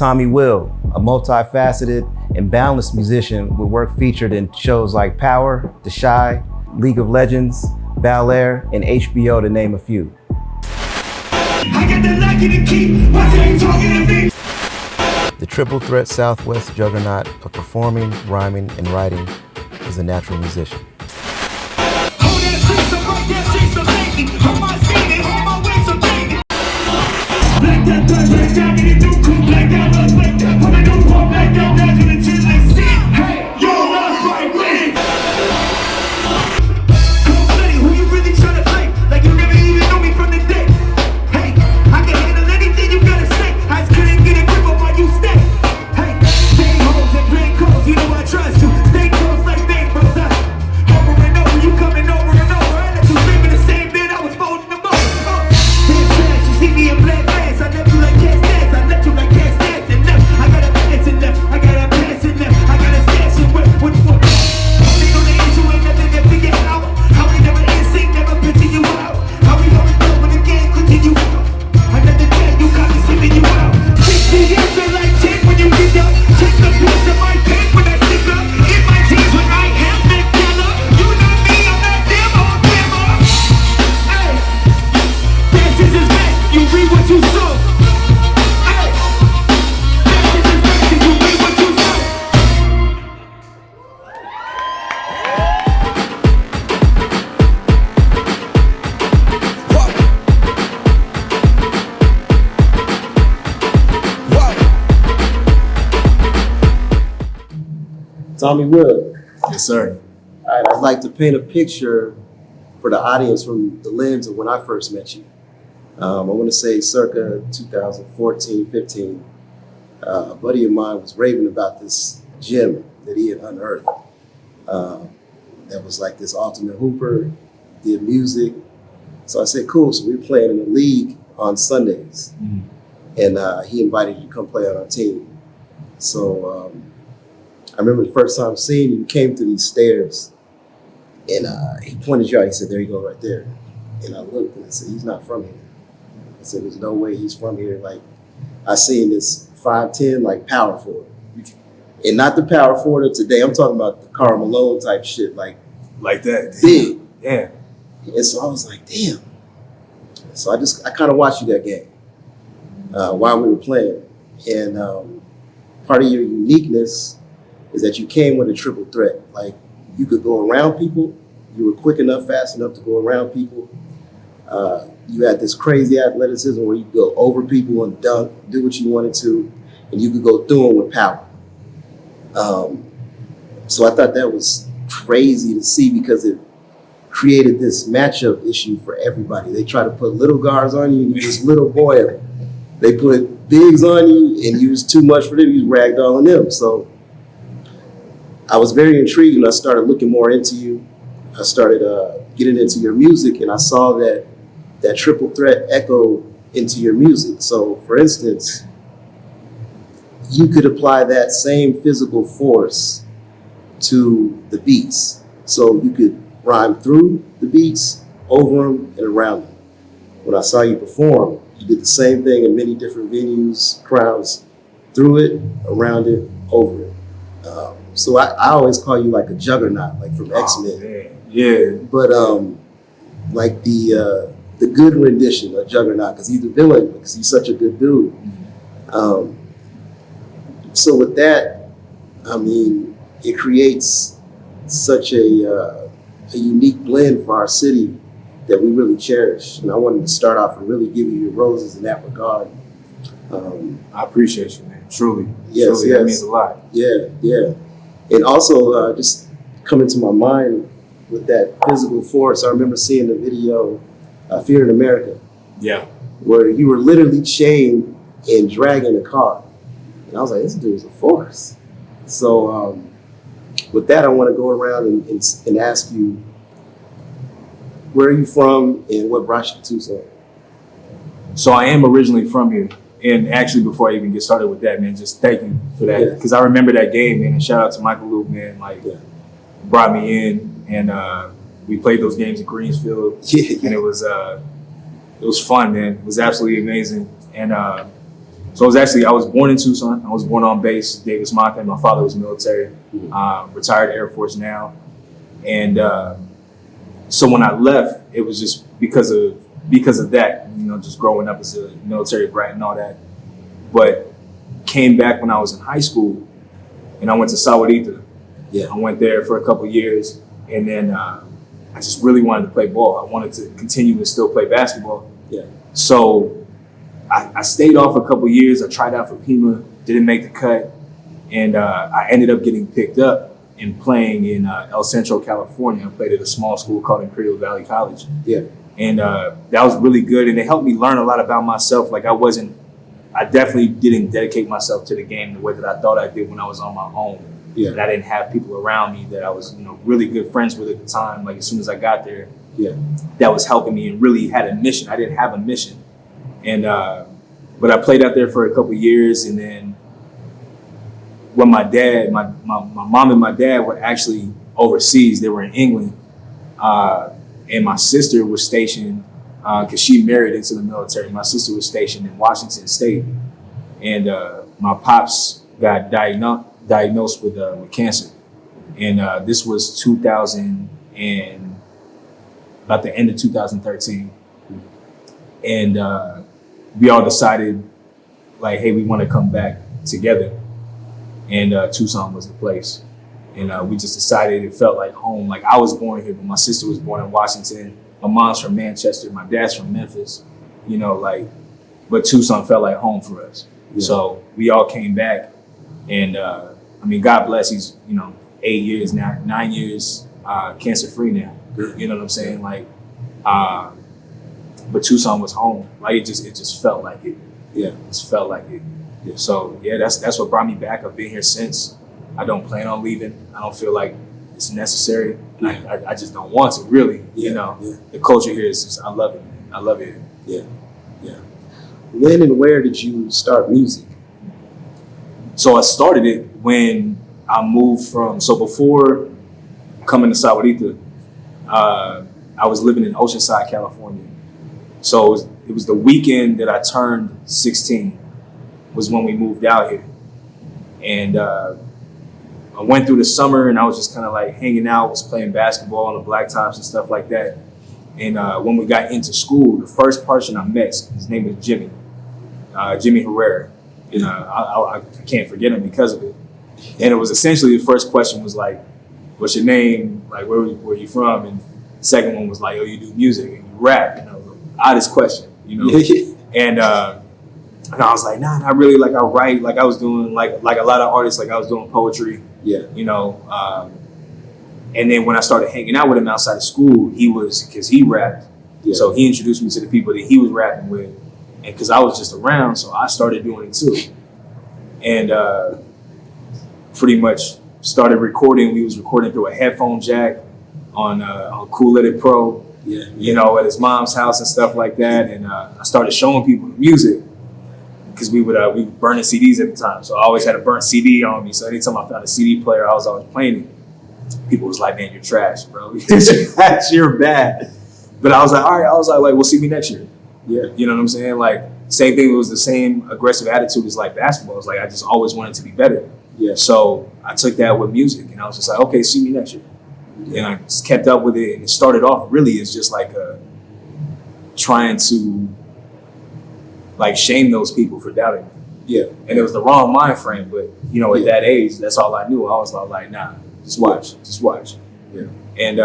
Tommy Will, a multifaceted and balanced musician with work featured in shows like Power, The Chi, League of Legends, Bel Air, and HBO, to name a few. I got the lucky to keep what's ain't talking to me. The triple threat Southwest juggernaut of performing, rhyming, and writing is a natural musician. Hold that shit, so rock that shit, so thank you. On my feet and on my way, so thank you. Black that third, black down in the new cool, black that love, black that put a new pump, black that down to the chin, like shit. Hey, yo, that's right with it. Come play, who you really tryna play? Like you never even knew me from the day. Hey, I can handle anything you gotta say. I just couldn't get a grip on why you stay. Hey, stay home and play calls, you know I trust you. Stay close like bank bros. Over and over, you coming over and over. I let you sleep in the same bed, I was folding them over. Here's trash, you see me in black pants. I left you like cat stance, I left you like cat stance and left. I got a pass and left, I got a pass and left. I got a stash and whip. They know the issue ain't nothing to figure out. How we never in sync, never pitching you out. How we always go when the game continue out. Another day, you got me sleeping you out. 60 years feel like 10 when you get up. Take the piece of my pen when I stick up. In my jeans when I am that killer. You know me, I'm not them or them or. Hey, this is back, you read what you sow. Hey, this is back, you read what you sow. Tommy Will. Yes, sir. All right, I'd like to paint a picture for the audience from the lens of when I first met you. I want to say circa 2014, 15. A buddy of mine was raving about this gem that he had unearthed. That was like this ultimate hooper, did music. So I said, cool. So we were playing in a league on Sundays. And he invited you to come play on our team. So I remember the first time seeing you, you came to these stairs and he pointed you out. He said, there you go right there. And I looked and I said, he's not from here. I said, there's no way he's from here. Like, I seen this 5'10", like power forward. And not the power forward of today. I'm talking about the Karl Malone type shit, like that. big. Yeah. And so I was like, damn. So I kind of watched you that game while we were playing. And part of your uniqueness is that you came with a triple threat. Like, you could go around people. You were quick enough, fast enough to go around people. You had this crazy athleticism where you could go over people and dunk, do what you wanted to, and you could go through them with power. So I thought that was crazy to see because it created this matchup issue for everybody. They try to put little guards on you and you just little boy. They put bigs on you and you was too much for them. You was ragdolling them. So I was very intrigued and I started looking more into you. I started getting into your music and I saw that triple threat echo into your music. So for instance, you could apply that same physical force to the beats. So you could rhyme through the beats, over them, and around them. When I saw you perform, you did the same thing in many different venues, crowds, through it, around it, over it. So I always call you like a juggernaut, like from X-Men. Man. Yeah. But like the good rendition of Juggernaut, because he's the villain, because he's such a good dude. So with that, I mean, it creates such a unique blend for our city that we really cherish. And I wanted to start off and really give you your roses in that regard. I appreciate you, man. Truly. Yes, Truly, yes. That means a lot. Yeah, yeah. And also just coming to my mind with that physical force, I remember seeing the video, Fear in America, Yeah. where you were literally chained and dragging a car. And I was like, this dude is a force. So with that, I want to go around and ask you, where are you from and what brought you to Tucson? So I am originally from here. And actually, before I even get started with that, man, just thank you for that. Because I remember that game, man, and shout out to Michael Luke, man, brought me in and we played those games in Greensfield. And it was fun, man. It was absolutely amazing. And So I was born in Tucson. I was born on base, Davis Monthan. My father was military, retired Air Force now. And so when I left, it was just because of that, just growing up as a military brat and all that. But came back when I was in high school, and I went to Sahuarita. Yeah. I went there for a couple of years, and then I just really wanted to play ball. I wanted to continue to still play basketball. Yeah. So I stayed off a couple of years. I tried out for Pima, didn't make the cut, and I ended up getting picked up and playing in El Centro, California. I played at a small school called Imperial Valley College. Yeah. And that was really good, and it helped me learn a lot about myself. Like I definitely didn't dedicate myself to the game the way that I thought I did when I was on my own. Yeah. And I didn't have people around me that I was, really good friends with at the time. Like as soon as I got there, Yeah. that was helping me and really had a mission. I didn't have a mission. And but I played out there for a couple of years, and then when my dad, my mom and my dad were actually overseas, they were in England, and my sister was stationed because she married into the military. My sister was stationed in Washington State, and my pops got diagnosed with cancer, and this was 2000 and about the end of 2013, and we all decided, like, hey, we want to come back together, and Tucson was the place. And we just decided it felt like home. Like I was born here, but my sister was born in Washington. My mom's from Manchester. My dad's from Memphis. But Tucson felt like home for us. Yeah. So we all came back, and God bless. He's 8 years now, 9 years cancer free now. You know what I'm saying? Like, but Tucson was home. Like it just felt like it. Yeah, it just felt like it. Yeah. So yeah, that's what brought me back. I've been here since. I don't plan on leaving. I don't feel like it's necessary. Yeah. I just don't want to, really. Yeah. The culture here is just, I love it, man. I love it. Yeah, yeah. When and where did you start music? So I started it when I moved before coming to Sahuarita, I was living in Oceanside, California. So it was the weekend that I turned 16 was when we moved out here. And I went through the summer, and I was just kind of like hanging out, was playing basketball on the blacktops and stuff like that. And when we got into school, the first person I met, his name was Jimmy Herrera. And I can't forget him because of it. And it was essentially, the first question was like, what's your name? Like, where you from? And the second one was like, oh, you do music and you rap. And I was like, oddest question, And I was like, nah, not really. Like I write, like I was doing like a lot of artists, like I was doing poetry. Yeah. And then when I started hanging out with him outside of school, because he rapped. Yeah. So he introduced me to the people that he was rapping with. And because I was just around, so I started doing it too. And pretty much started recording. We was recording through a headphone jack on Cool Edit Pro. Yeah. At his mom's house and stuff like that. And I started showing people the music. Because we were burning CDs at the time. So I always had a burnt CD on me. So anytime I found a CD player, I was always playing it. People was like, man, you're trash, bro. You're bad. But I was like, all right. I was like, well, see me next year. Yeah. You know what I'm saying? Like, same thing. It was the same aggressive attitude as like basketball. It was like, I just always wanted to be better. Yeah. So I took that with music. And I was just like, okay, see me next year. Yeah. And I just kept up with it. And it started off really as just like trying to like shame those people for doubting me. Yeah. And it was the wrong mind frame, but at that age, that's all I knew. I was like, nah, just watch. Yeah. And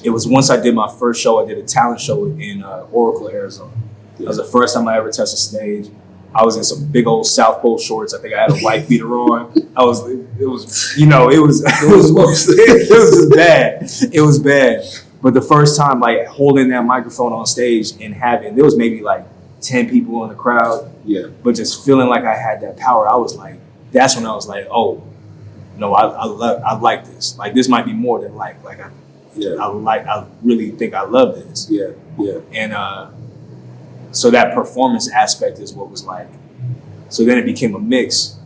it was once I did my first show, I did a talent show in Oracle, Arizona. Yeah. That was the first time I ever touched a stage. I was in some big old South Pole shorts. I think I had a white beater on. It was just bad. It was bad. But the first time, like holding that microphone on stage and there was maybe like 10 people in the crowd, but just feeling like I had that power, that's when I was like, oh, no, I like this. Like this might be more than I really think I love this. Yeah, yeah. And so that performance aspect is what was like. So then it became a mix,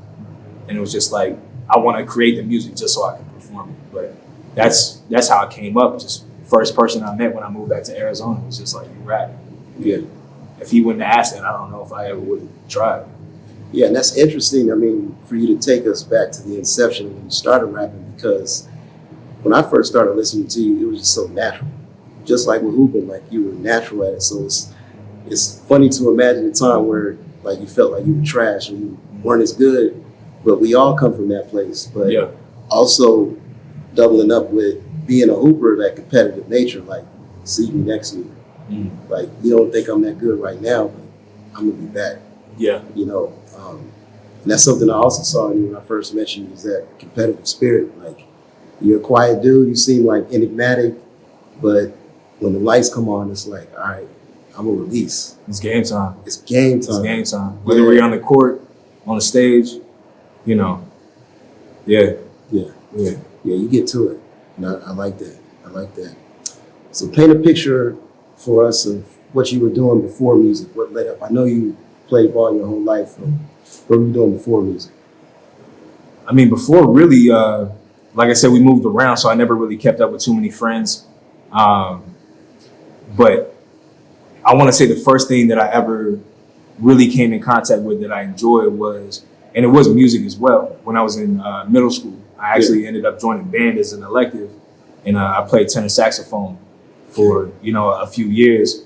and it was just like I want to create the music just so I can perform it. But that's how it came up. Just first person I met when I moved back to Arizona was just like, you rap. Yeah. If he wouldn't have asked that, I don't know if I ever would have tried. Yeah, and that's interesting. I mean, for you to take us back to the inception when you started rapping, because when I first started listening to you, it was just so natural. Just like with hooping, like you were natural at it. So it's funny to imagine a time where like you felt like you were trash and you weren't as good, but we all come from that place. But Yeah. also doubling up with being a hooper, that competitive nature, like see me next year. Like you don't think I'm that good right now, but I'm gonna be back. Yeah. You know, and that's something I also saw in you when I first met you, is that competitive spirit. Like you're a quiet dude, you seem like enigmatic, but when the lights come on, it's like, all right, I'm gonna release. It's game time. It's game time. It's game time. Whether we're on the court, on the stage, you know. Yeah. Yeah. Yeah. Yeah, you get to it. And I like that. I like that. So paint a picture for us of what you were doing before music. What led up? I know you played ball your whole life. What were you doing before music? I mean, before really, like I said, we moved around, so I never really kept up with too many friends. But I want to say the first thing that I ever really came in contact with that I enjoyed was, and it was music as well. When I was in middle school, I actually ended up joining band as an elective, and I played tenor saxophone for a few years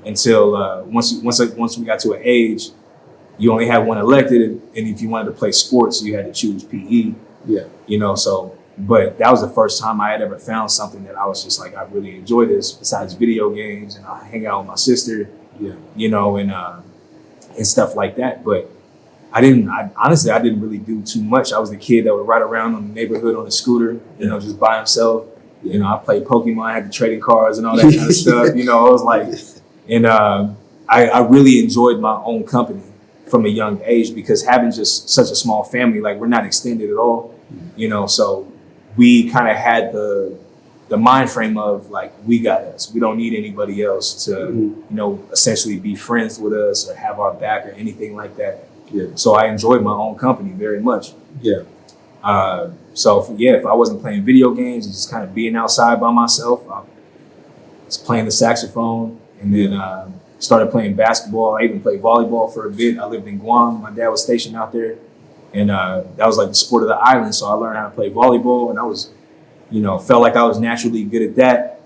until once we got to an age, you only had one elected, and if you wanted to play sports, you had to choose PE. Yeah. So. But that was the first time I had ever found something that I was just like, I really enjoy this, besides video games, and I hang out with my sister, and stuff like that. But honestly, I didn't really do too much. I was the kid that would ride around on the neighborhood on a scooter, just by himself. I played Pokemon, I had the trading cards and all that kind of stuff. I was like, and I really enjoyed my own company from a young age, because having just such a small family, like we're not extended at all, so we kind of had the mind frame of like, we got us. We don't need anybody else to, essentially be friends with us or have our back or anything like that. Yeah. So I enjoyed my own company very much. Yeah. If I wasn't playing video games and just kind of being outside by myself, I was playing the saxophone, and then started playing basketball. I even played volleyball for a bit. I lived in Guam. My dad was stationed out there. And that was like the sport of the island. So I learned how to play volleyball, and I was, felt like I was naturally good at that,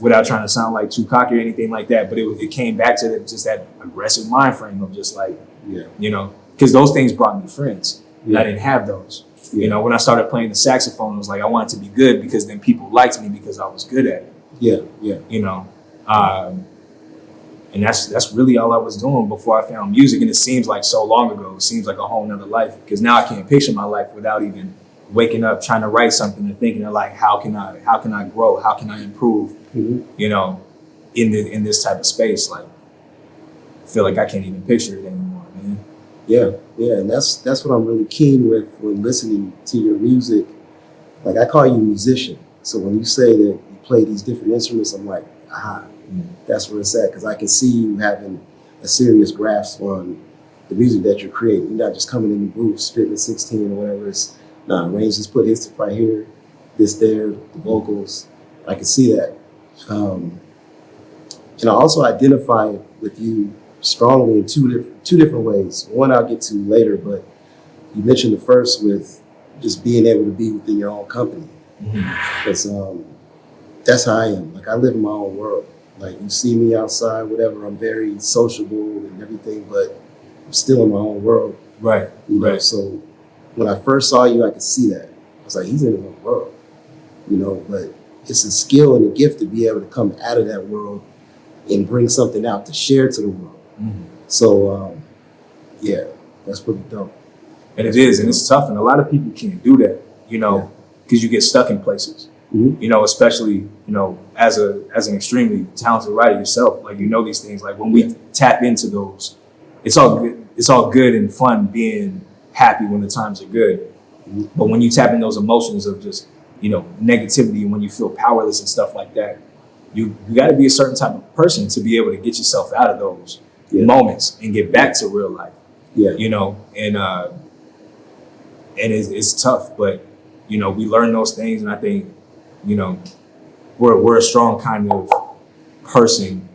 without trying to sound like too cocky or anything like that. But it came back to just that aggressive mind frame of just like, because those things brought me friends. And I didn't have those. When I started playing the saxophone, it was like I wanted to be good, because then people liked me because I was good at it. And that's really all I was doing before I found music. And it seems like so long ago. It seems like a whole nother life, because now I can't picture my life without even waking up trying to write something and thinking of like, how can I grow? How can I improve? In this type of space. Like, I feel like I can't even picture it anymore, man. Yeah, and that's what I'm really keen with when listening to your music. Like, I call you a musician. So when you say that you play these different instruments, I'm like, aha. That's where it's at, because I can see you having a serious grasp on the music that you're creating. You're not just coming in the booth, spitting a 16 or whatever. It's Range just put his right here, this there, the vocals. I can see that. And I also identify with you strongly in two different ways. One I'll get to later, but you mentioned the first with just being able to be within your own company. Because that's how I am. Like, I live in my own world. Like, you see me outside, whatever, I'm very sociable and everything, but I'm still in my own world. Right. So when I first saw you, I could see that. I was like, he's in his own world, but it's a skill and a gift to be able to come out of that world and bring something out to share to the world. So, that's pretty dope. And it is, and it's tough, and a lot of people can't do that, because you get stuck in places. Especially, as an extremely talented writer yourself, like, these things, like when we tap into those, it's all good and fun being happy when the times are good. But when you tap in those emotions of just, negativity, when you feel powerless and stuff like that, you got to be a certain type of person to be able to get yourself out of those moments and get back to real life. And it's tough, but, we learn those things, and I think, we're a strong kind of person,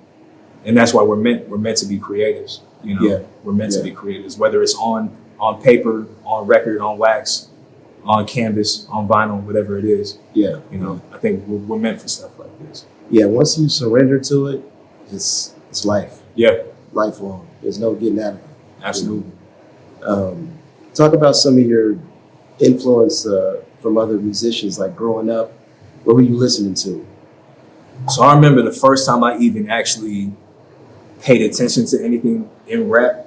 and that's why we're meant to be creatives. You know, Yeah. we're meant to be creators, whether it's on paper, on record, on wax, on canvas, on vinyl, whatever it is. Yeah. You know, I think we're meant for stuff like this. Yeah. Once you surrender to it, it's life. Yeah, Lifelong. There's no getting out of it. absolutely. Talk about some of your influence from other musicians, like growing up. What were you listening to? So I remember the first time I even actually paid attention to anything in rap.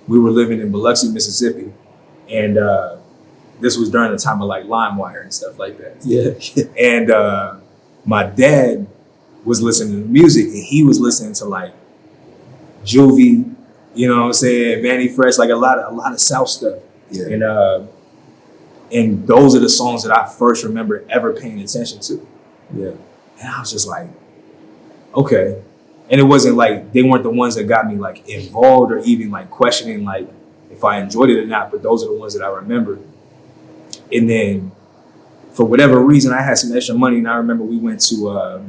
We were living in Biloxi, Mississippi, and this was during the time of like LimeWire and stuff like that. Yeah. And my dad was listening to music, and he was listening to like Juvie, you know what I'm saying, Manny Fresh, like a lot of South stuff. Yeah. And those are the songs that I first remember ever paying attention to. Yeah. And I was just like, okay. And it wasn't like, they weren't the ones that got me like involved or even like questioning like if I enjoyed it or not, but those are the ones that I remember. And then for whatever reason, I had some extra money, and I remember we went to,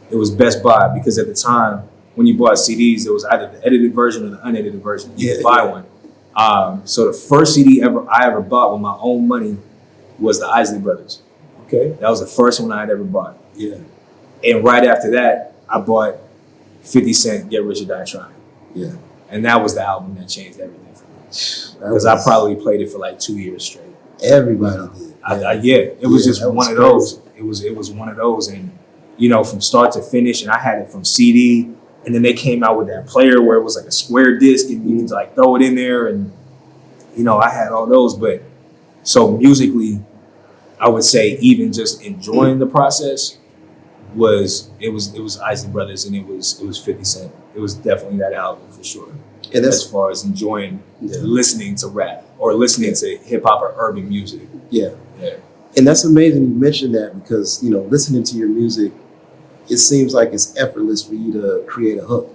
it was Best Buy, because at the time when you bought CDs, there was either the edited version or the unedited version. You could buy one. So the first CD I ever bought with my own money was the Isley Brothers. Okay. That was the first one I had ever bought. Yeah. And right after that, I bought 50 Cent, Get Rich or Die Trying. Yeah. And that was the album that changed everything for me. Because I probably played it for like 2 years straight. Everybody did. It was just that one was of those. It was one of those. And, you know, from start to finish, and I had it from CD, and then they came out with that player where it was like a square disc, and you could like throw it in there, and, you know, I had all those. But so musically, I would say even just enjoying the process was Isley Brothers, and it was 50 Cent. It was definitely that album for sure. And that's, as far as enjoying listening to rap or listening to hip hop or urban music. yeah. Yeah. And that's amazing you mentioned that, because, you know, listening to your music, it seems like it's effortless for you to create a hook.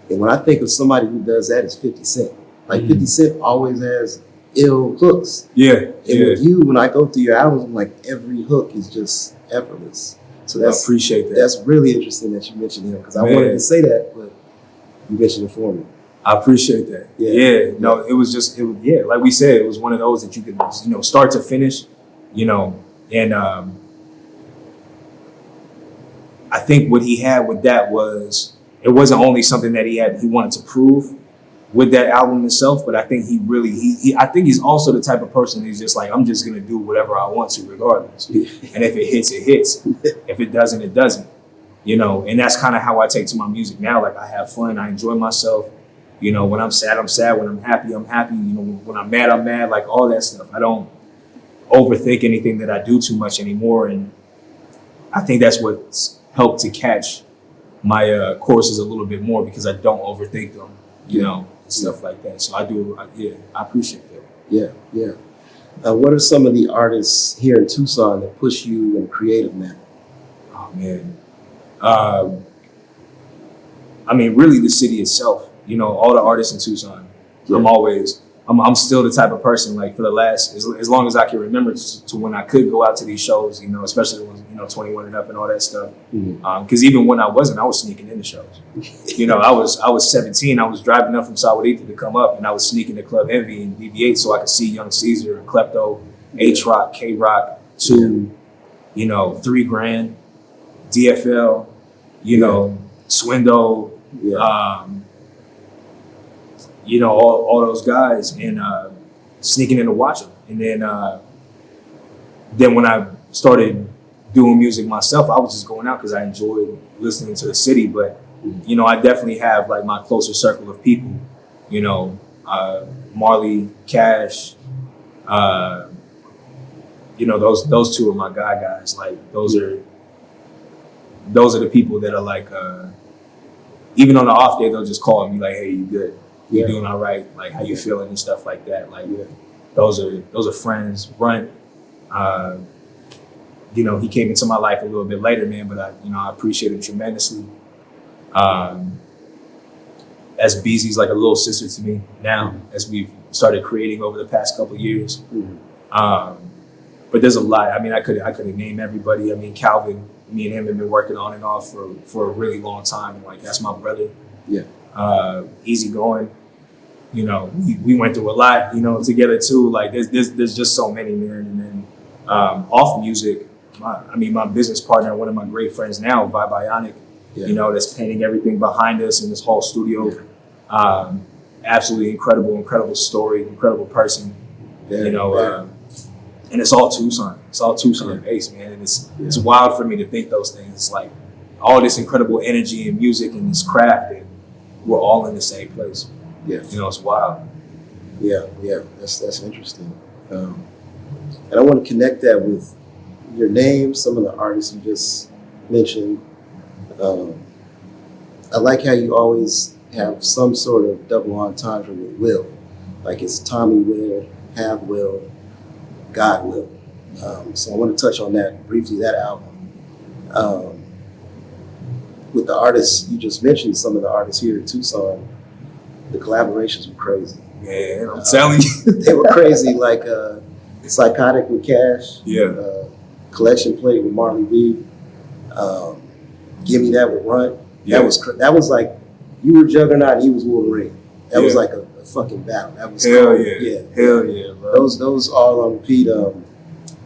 And when I think of somebody who does that, it's 50 Cent. Like 50 Cent always has ill hooks. Yeah. And with you, when I go through your albums, I'm like, every hook is just effortless. So I appreciate that. That's really interesting that you mentioned him, because I wanted to say that, but you mentioned it for me. I appreciate that. Yeah. No, it was like we said, it was one of those that you could, you know, start to finish, you know, and I think what he had with that was, it wasn't only something that he wanted to prove with that album itself, but I think I think he's also the type of person who's just like, I'm just going to do whatever I want to regardless. And if it hits, it hits. If it doesn't, it doesn't, you know, and that's kind of how I take to my music now. Like, I have fun. I enjoy myself. You know, when I'm sad, I'm sad. When I'm happy, I'm happy. You know, when I'm mad, I'm mad. Like, all that stuff. I don't overthink anything that I do too much anymore. And I think that's what's helped to catch my courses a little bit more, because I don't overthink them, you know, and stuff like that. So I appreciate that. Yeah, yeah. What are some of the artists here in Tucson that push you in a creative manner? Oh, man. I mean, really the city itself, you know, all the artists in Tucson. Yeah. I'm still the type of person, like, for the last, as long as I can remember, to when I could go out to these shows, you know, especially when, you know, 21 and up and all that stuff. Because even when I wasn't, I was sneaking into shows. You know, I was 17. I was driving up from Sahuarita to come up, and I was sneaking to Club Envy and BB8 so I could see Young Caesar, Klepto, H-Rock, K-Rock, 2, you know, 3 Grand, DFL, you know, Swindle, you know, all those guys, and sneaking in to watch them. And then when I started doing music myself, I was just going out because I enjoyed listening to the city. But, you know, I definitely have like my closer circle of people, you know, Marley, Cash, you know, those two are my guys. Like, those are the people that are like, even on the off day, they'll just call me like, hey, you good? You doing all right? Like, how you feeling and stuff like that. Like, those are friends. Brunt, you know, he came into my life a little bit later, man, but I appreciate him tremendously. As BZ's like a little sister to me now, as we've started creating over the past couple of years. But there's a lot. I mean, I could name everybody. I mean, Calvin, me and him have been working on and off for a really long time. And like, that's my brother. Yeah. easygoing. You know, we went through a lot, you know, together too. Like there's just so many, man. And then off music, my business partner, one of my great friends now, Vibionic, you know, that's painting everything behind us in this whole studio. Absolutely incredible story, incredible person. You know, and it's all Tucson. It's all Tucson based, man. And it's wild for me to think those things. It's like all this incredible energy and music and this craft, and we're all in the same place. Yeah, you know, it's wild. Yeah, that's interesting. And I want to connect that with your name, some of the artists you just mentioned. I like how you always have some sort of double entendre with Will. Like it's Tommy Will, Have Will, God Will. So I want to touch on that briefly, that album. With the artists you just mentioned, some of the artists here in Tucson, the collaborations were crazy. Man, I'm telling you. They were crazy, like Psychotic with Cash, Collection Plate with Marley B, Give Me That with Runt. That was like, you were Juggernaut and he was Wolverine. That was like a fucking battle. That was Hell cool. yeah. Hell yeah, bro. Those all on repeat.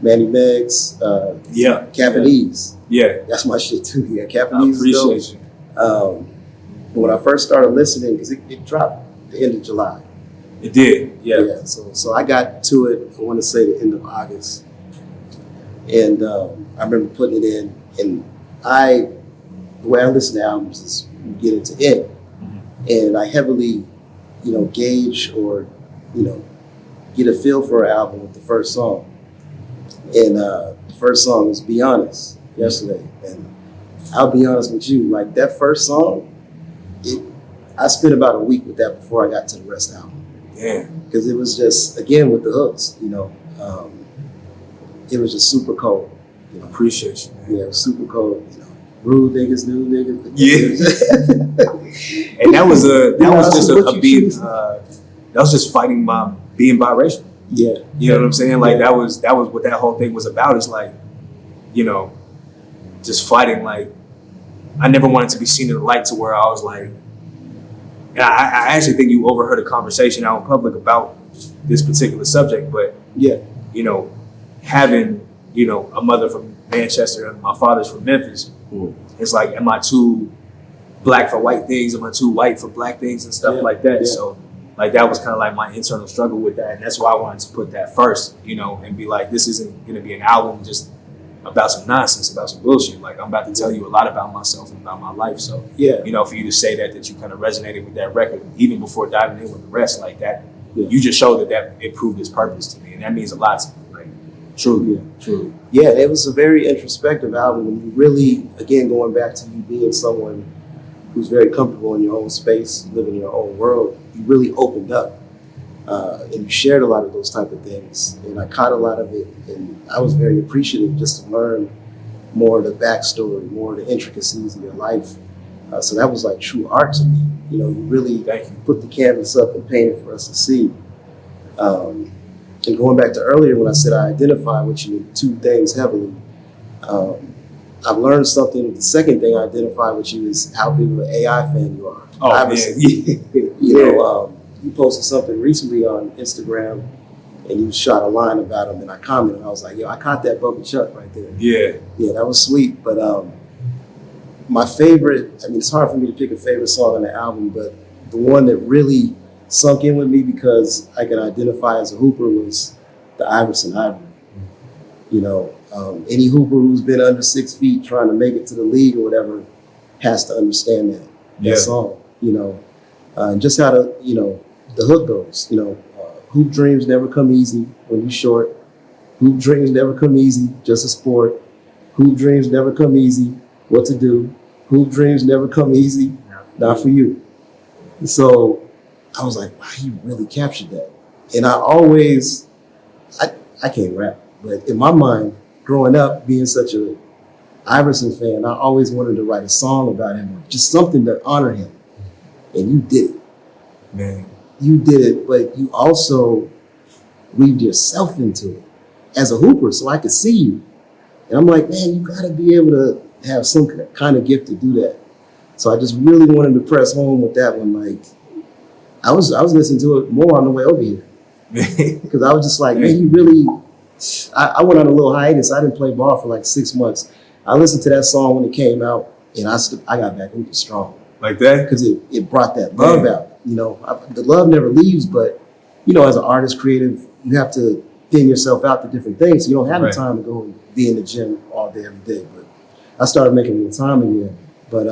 Manny Meggs, Capanese. Yeah. That's my shit too. Yeah, Capanese. I appreciate you. But when I first started listening, because it dropped the end of July. It did, yeah. So I got to it, I want to say the end of August. And I remember putting it in, and the way I listen to albums is beginning to end. And I heavily, you know, gauge or, you know, get a feel for an album with the first song. And the first song was Be Honest, Yesterday. And I'll be honest with you, like that first song, I spent about a week with that before I got to the rest of the album. Yeah. Because it was just, again, with the hooks, you know, it was just super cold. You know? Appreciate you, man. Yeah, it was super cold, you know. Rude niggas, new niggas. Yeah. And that was just fighting my being biracial. Yeah. You know what I'm saying? Like that was what that whole thing was about. It's like, you know, just fighting. Like I never wanted to be seen in the light to where I was like, and I actually think you overheard a conversation out in public about this particular subject, but you know, having, you know, a mother from Manchester and my father's from Memphis, it's like, am I too black for white things? Am I too white for black things and stuff like that? So like that was kind of like my internal struggle with that, and that's why I wanted to put that first, you know, and be like, this isn't gonna be an album just about some nonsense, about some bullshit. Like I'm about to tell you a lot about myself and about my life. So you know, for you to say that you kind of resonated with that record, even before diving in with the rest, like that, you just showed that it proved its purpose to me, and that means a lot to me. Like truly. Yeah, it was a very introspective album. And you really, again, going back to you being someone who's very comfortable in your own space, living in your own world, you really opened up. And you shared a lot of those type of things. And I caught a lot of it. And I was very appreciative just to learn more of the backstory, more of the intricacies of your life. So that was like true art to me. You know, you really put the canvas up and painted for us to see. And going back to earlier when I said I identify with you in two things heavily, I've learned something. The second thing I identify with you is how big of an AI fan you are. Oh, obviously, man. You know, you posted something recently on Instagram and you shot a line about him, and I commented. I was like, yo, I caught that Bubba Chuck right there. Yeah, that was sweet. But my favorite, I mean, it's hard for me to pick a favorite song on the album, but the one that really sunk in with me because I can identify as a hooper was the Iverson Ivory. You know, any hooper who's been under 6 feet trying to make it to the league or whatever has to understand that song, you know, and just how the hook goes, you know, hoop dreams never come easy when you're short. Hoop dreams never come easy, just a sport. Hoop dreams never come easy, what to do. Hoop dreams never come easy, not for you. So I was like, wow, he really captured that. And I always, I can't rap, but in my mind, growing up, being such a Iverson fan, I always wanted to write a song about him, or just something to honor him. And you did it. Man. You did it, but you also weaved yourself into it as a hooper, so I could see you. And I'm like, man, you gotta be able to have some kind of gift to do that. So I just really wanted to press home with that one. Like, I was listening to it more on the way over here because I was just like, man, you really. I went on a little hiatus. I didn't play ball for like 6 months. I listened to that song when it came out, and I got back into strong. Like that? Because it brought that love out. You know, the love never leaves, but, you know, as an artist, creative, you have to thin yourself out to different things. So you don't have the time to go and be in the gym all day, every day. But I started making the time again. But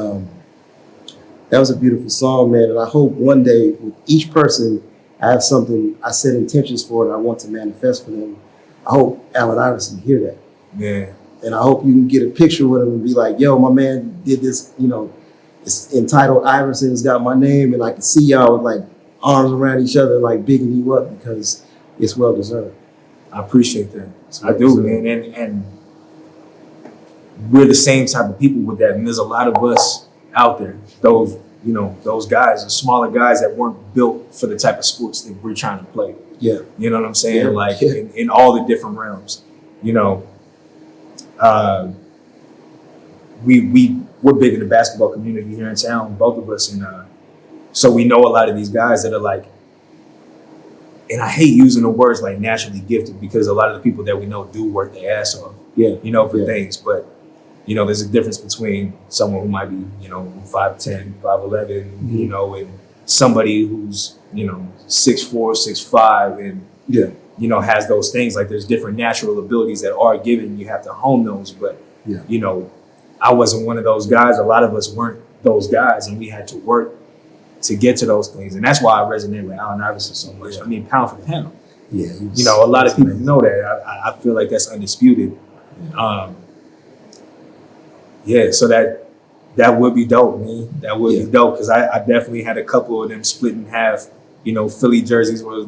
that was a beautiful song, man. And I hope one day with each person, I have something I set intentions for and I want to manifest for them. I hope Allen Iverson hear that. Yeah. And I hope you can get a picture with him and be like, yo, my man did this, you know, it's entitled Iverson, it's got my name, and I can see y'all with like arms around each other, like bigging you up because it's well deserved. I appreciate that. I do, man. And we're the same type of people with that. And there's a lot of us out there, those guys, the smaller guys that weren't built for the type of sports that we're trying to play. Yeah. You know what I'm saying? Yeah. Like in all the different realms, you know, we're big in the basketball community here in town, both of us. And so we know a lot of these guys that are like, and I hate using the words like naturally gifted because a lot of the people that we know do work their ass off, you know, for things. But, you know, there's a difference between someone who might be, you know, 5'10", 5'11", you know, and somebody who's, you know, 6'4", 6'5", and, you know, has those things. Like there's different natural abilities that are given. You have to hone those. But, you know, I wasn't one of those guys. A lot of us weren't those guys, and we had to work to get to those things. And that's why I resonate with Allen Iverson so much. I mean, pound for pound. Yeah. You know, a lot of people know that. I feel like that's undisputed. So that would be dope, man. That would be dope because I definitely had a couple of them split in half. You know, Philly jerseys was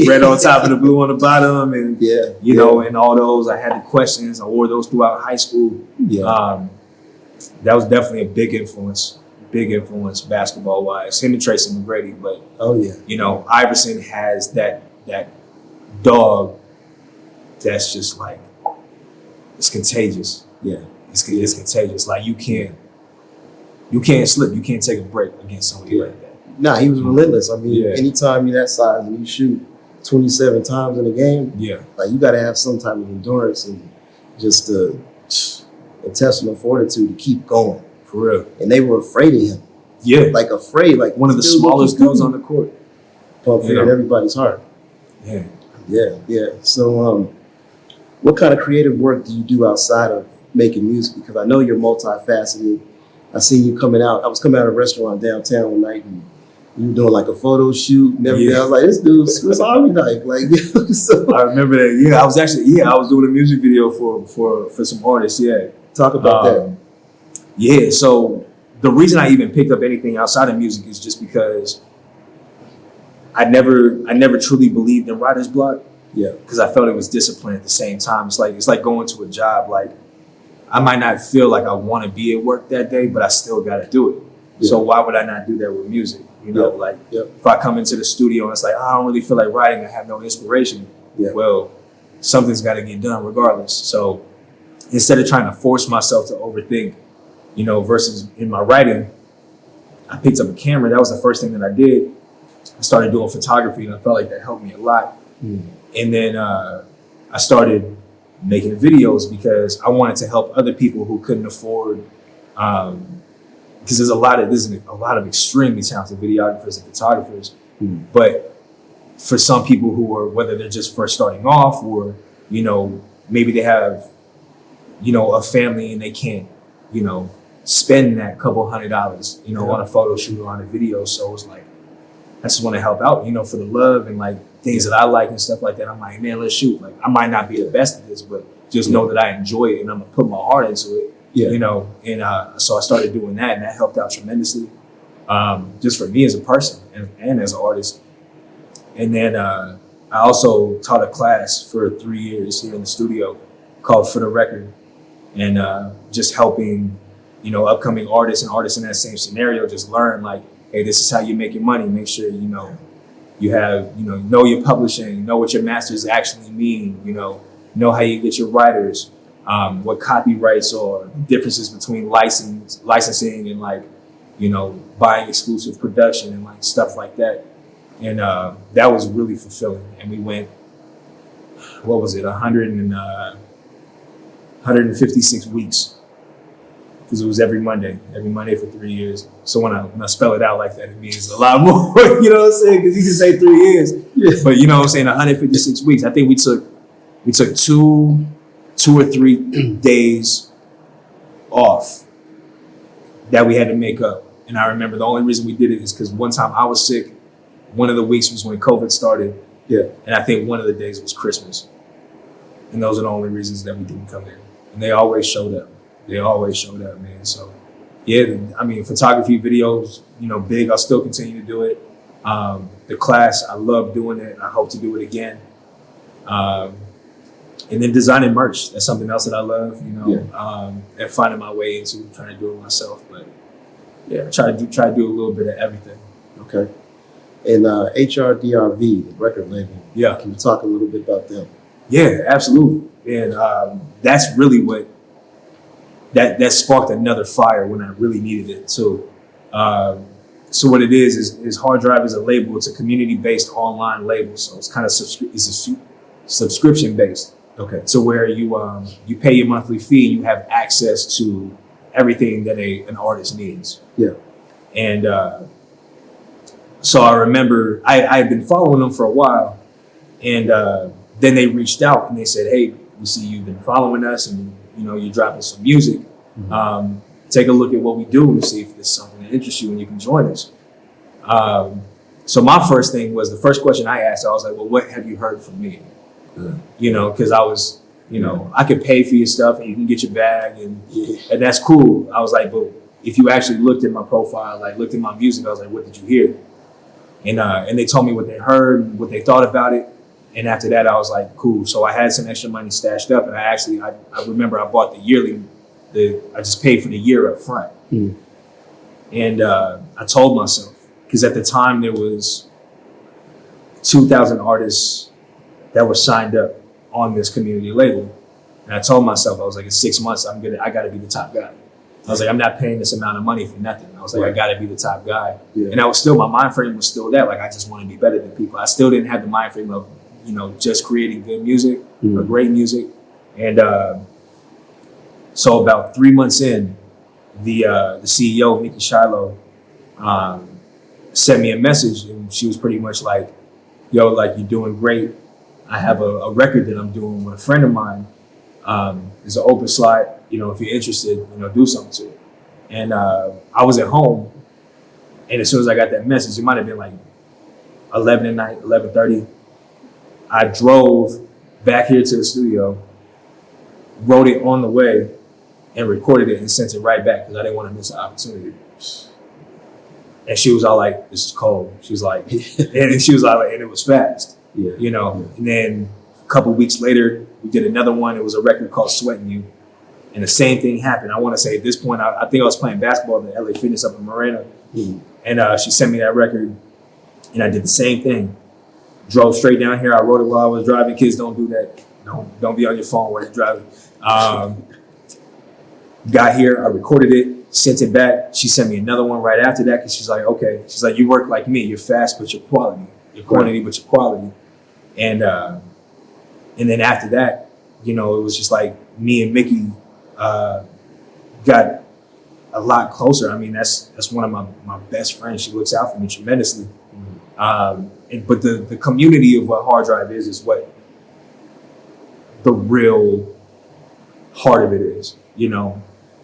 red on top and the blue on the bottom, and you know, and all those. I had the questions. I wore those throughout high school. That was definitely a big influence basketball wise. Him and Tracy McGrady, but you know, Iverson has that dog that's just like it's contagious. It's contagious. Like you can't slip. You can't take a break against somebody like that. Nah, he was relentless. I mean, anytime you're that size and you shoot 27 times in a game, like you got to have some type of endurance and just intestinal fortitude to keep going. For real. And they were afraid of him. Yeah. Like afraid. Like one of the smallest dudes on the court. Pump fear in everybody's heart. Yeah. So what kind of creative work do you do outside of making music? Because I know you're multifaceted. I seen you coming out. I was coming out of a restaurant downtown one night and you were doing like a photo shoot and everything. I was like, this dude's Swiss Army knife. Like, so. I remember that. Yeah, I was doing a music video for some artists. Yeah. Talk about that. Yeah, so the reason I even picked up anything outside of music is just because I never truly believed in writer's block. Yeah. Because I felt it was discipline at the same time. It's like going to a job. Like I might not feel like I want to be at work that day, but I still got to do it. Yeah. So why would I not do that with music? You know, if I come into the studio and it's like, I don't really feel like writing, I have no inspiration. Well, something's got to get done regardless. So instead of trying to force myself to overthink, you know, versus in my writing, I picked up a camera. That was the first thing that I did. I started doing photography and I felt like that helped me a lot. And then I started making videos because I wanted to help other people who couldn't afford, because there's a lot of extremely talented videographers and photographers, but for some people who are, whether they're just first starting off or, you know, maybe they have, you know, a family and they can't, you know, spend that couple $100, you know, on a photo shoot or on a video. So it's like, I just want to help out, you know, for the love and like things that I like and stuff like that. I'm like, man, let's shoot. Like, I might not be the best at this, but just know that I enjoy it and I'm gonna put my heart into it, you know. And so I started doing that, and that helped out tremendously, just for me as a person and as an artist. And then I also taught a class for 3 years here in the studio called For the Record, and just helping, you know, upcoming artists and artists in that same scenario just learn like, hey, this is how you make your money. Make sure, you know, you have, you know your publishing, know what your masters actually mean, you know how you get your writers, what copyrights are, differences between licensing and like, buying exclusive production and like stuff like that. And that was really fulfilling. And we went, what was it, 156 weeks. Because it was every Monday for 3 years. So when I spell it out like that, it means a lot more, you know what I'm saying? Because you can say 3 years. Yeah. But you know what I'm saying, 156 weeks. I think we took 2 or 3 days off that we had to make up. And I remember the only reason we did it is because one time I was sick. One of the weeks was when COVID started. Yeah. And I think one of the days was Christmas. And those are the only reasons that we didn't come in. And they always showed up. Man. So, yeah, I mean, photography, videos, big. I'll still continue to do it. The class, I love doing it. I hope to do it again. And then designing merch. That's something else that I love, and finding my way into trying to do it myself. But yeah, try to do a little bit of everything. Okay. And HRDRV, the record label. Yeah. Can you talk a little bit about them? Yeah, absolutely. And that's really what that sparked another fire when I really needed it too. So what it is Hard Drive is a label. It's a community-based online label. So it's kind of subscription-based. Okay. So where you pay your monthly fee and you have access to everything that an artist needs. Yeah. And so I remember I had been following them for a while, and then they reached out and they said, "Hey, we see you've been following us, and you're dropping some music. Mm-hmm. Take a look at what we do and see if there's something that interests you and you can join us." So my first thing was, the first question I asked, I was like, "Well, what have you heard from me?" Because I was, I could pay for your stuff and you can get your bag and that's cool. I was like, but if you actually looked at my profile, like looked at my music, I was like, what did you hear? And they told me what they heard, what they thought about it. And after that, I was like, cool. So I had some extra money stashed up, and I remember I bought I just paid for the year up front. Mm. And I told myself, because at the time there was 2,000 artists that were signed up on this community label. And I told myself, I was like, in 6 months, I got to be the top guy. I was like, I'm not paying this amount of money for nothing. I was like, I got to be the top guy. Yeah. And my mind frame was still that. Like, I just want to be better than people. I still didn't have the mind frame of, just creating good music or great music. And so about 3 months in, the CEO, Nikki Shiloh, sent me a message, and she was pretty much like, yo, like, you're doing great. I have a record that I'm doing with a friend of mine. It's an open slot. If you're interested, do something to it. And I was at home, and as soon as I got that message, it might have been like 11 at night, 11:30. I drove back here to the studio, wrote it on the way, and recorded it and sent it right back because I didn't want to miss the opportunity. And she was all like, "This is cold." She was like, and she was like, and it was fast, And then a couple weeks later, we did another one. It was a record called "Sweating You," and the same thing happened. I want to say at this point, I think I was playing basketball at the LA Fitness up in Moreno, and she sent me that record, and I did the same thing. Drove straight down here. I wrote it while I was driving. Kids, don't do that. Don't be on your phone while you're driving. Got here, I recorded it, sent it back. She sent me another one right after that because she's like, okay. She's like, you work like me. You're fast, but you're quality. You're quantity, but you're quality. And then after that, it was just like me and Mickey got a lot closer. I mean, that's one of my best friends. She looks out for me tremendously. But the community of what Hard Drive is what the real heart of it is,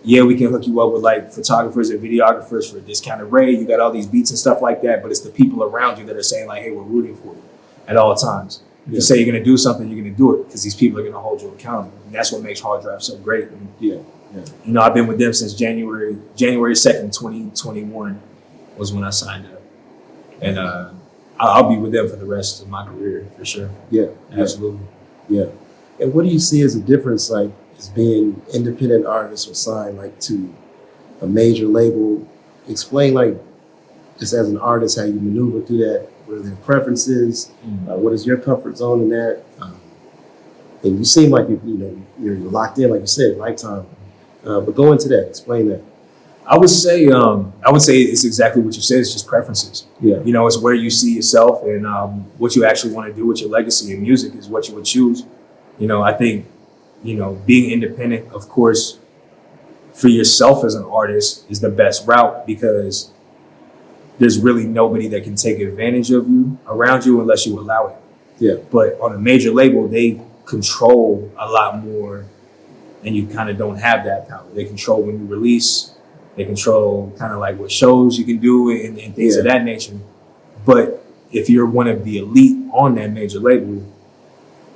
Yeah, we can hook you up with like photographers and videographers for a discounted rate. You got all these beats and stuff like that, but it's the people around you that are saying like, hey, we're rooting for you at all times. If you say you're going to do something, you're going to do it because these people are going to hold you accountable. And that's what makes Hard Drive so great. And, I've been with them since January 2nd, 2021 was when I signed up. And I'll be with them for the rest of my career for sure. Yeah, absolutely. Yeah. And what do you see as a difference, like, as being independent artists or signed like to a major label? Explain, like, just as an artist, how you maneuver through that. What are their preferences? What is your comfort zone in that? And you seem like you're locked in, like you said, lifetime. But go into that. Explain that. I would say it's exactly what you said. It's just preferences. Yeah. You know, it's where you see yourself and what you actually want to do with your legacy. And music is what you would choose. You know, I think, you know, being independent, of course, for yourself as an artist is the best route because there's really nobody that can take advantage of you around you unless you allow it. Yeah. But on a major label, they control a lot more and you kind of don't have that power. They control when you release. They control kind of like what shows you can do and things of that nature. But if you're one of the elite on that major label,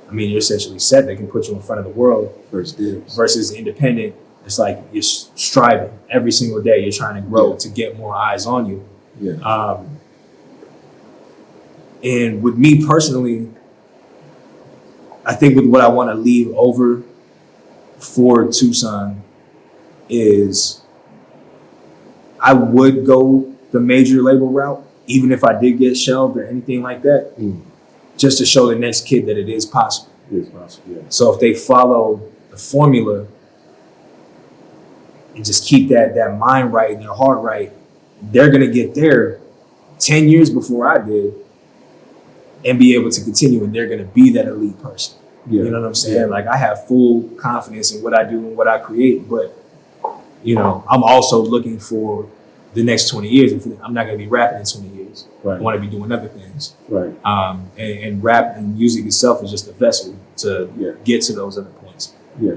I mean, you're essentially set. They can put you in front of the world. First dibs. Versus independent, it's like you're striving every single day. You're trying to grow to get more eyes on you. Yeah. And with me personally, I think with what I want to leave over for Tucson is I would go the major label route, even if I did get shelved or anything like that, just to show the next kid that it is possible. It is possible, yeah. So if they follow the formula and just keep that mind right and their heart right, they're going to get there 10 years before I did and be able to continue, and they're going to be that elite person. Yeah. You know what I'm saying? Yeah. Like I have full confidence in what I do and what I create, but you know, I'm also looking for the next 20 years. I'm not going to be rapping in 20 years. Right. I want to be doing other things. Right. And rap and music itself is just a vessel to get to those other points. Yeah.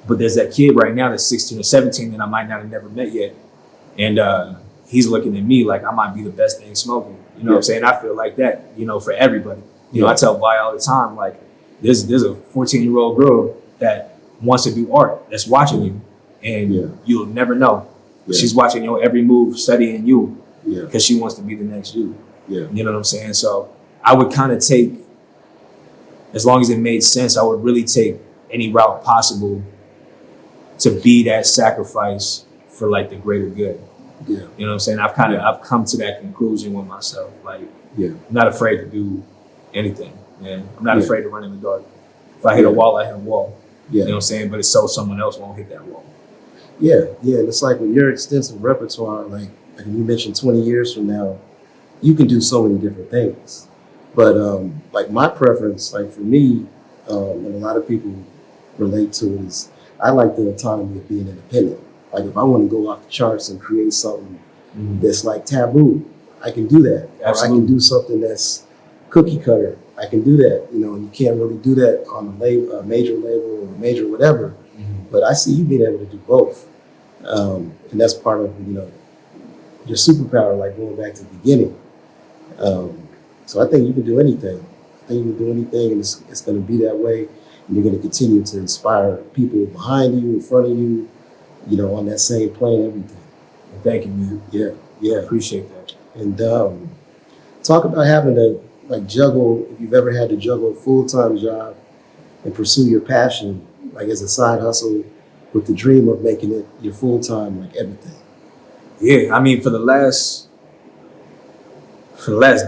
But there's that kid right now that's 16 or 17 that I might not have never met yet. And he's looking at me like I might be the best thing smoking. You know what I'm saying? I feel like that, you know, for everybody. You know, I tell Vi all the time, like, there's a 14-year-old girl that wants to do art that's watching you. And you'll never know. She's watching your every move, studying you, because she wants to be the next you. Yeah. You know what I'm saying? So I would kind of take, as long as it made sense, I would really take any route possible to be that sacrifice for like the greater good. Yeah. You know what I'm saying? I've come to that conclusion with myself. Like, I'm not afraid to do anything, man. I'm not afraid to run in the dark. If I hit a wall, I hit a wall. You know what I'm saying? But it's so someone else won't hit that wall. Yeah, and it's like with your extensive repertoire, like you mentioned 20 years from now, you can do so many different things. But like my preference, like for me, and a lot of people relate to it, is I like the autonomy of being independent. Like if I want to go off the charts and create something that's like taboo, I can do that. Absolutely. Or I can do something that's cookie cutter. I can do that, you know, and you can't really do that on a major label or a major whatever. But I see you being able to do both. And that's part of, you know, your superpower, like going back to the beginning. So I think you can do anything. I think you can do anything, and it's going to be that way. And you're going to continue to inspire people behind you, in front of you, you know, on that same plane, everything. Thank you, man. Yeah. Appreciate that. And talk about having to like juggle, if you've ever had to juggle a full-time job and pursue your passion, like as a side hustle, with the dream of making it your full-time, like everything. Yeah, I mean, for the last